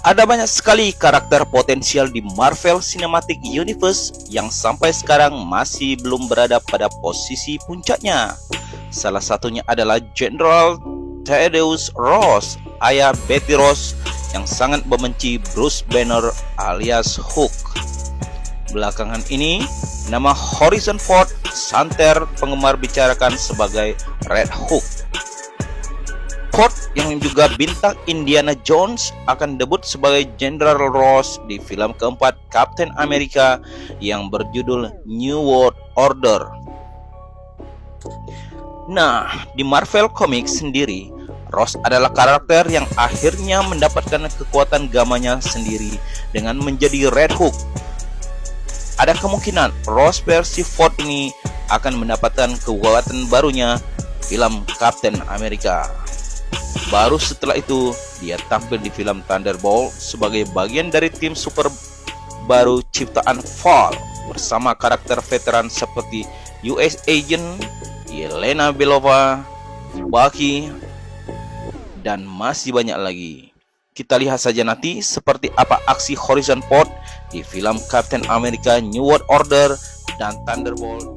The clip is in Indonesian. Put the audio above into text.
Ada banyak sekali karakter potensial di Marvel Cinematic Universe yang sampai sekarang masih belum berada pada posisi puncaknya. Salah satunya adalah General Thaddeus Ross, ayah Betty Ross yang sangat membenci Bruce Banner alias Hulk. Belakangan ini, nama Harrison Ford santer penggemar bicarakan sebagai Red Hulk. Ford yang juga bintang Indiana Jones akan debut sebagai General Ross di film keempat Captain America yang berjudul New World Order. Nah, di Marvel Comics sendiri, Ross adalah karakter yang akhirnya mendapatkan kekuatan gamanya sendiri dengan menjadi Red Hulk. Ada kemungkinan Ross versi Ford ini akan mendapatkan kekuatan barunya film Captain America. Baru setelah itu, dia tampil di film Thunderbolt sebagai bagian dari tim super baru ciptaan Fall bersama karakter veteran seperti US Agent, Yelena Belova, Bucky, dan masih banyak lagi. Kita lihat saja nanti seperti apa aksi Harrison Ford di film Captain America New World Order dan Thunderbolt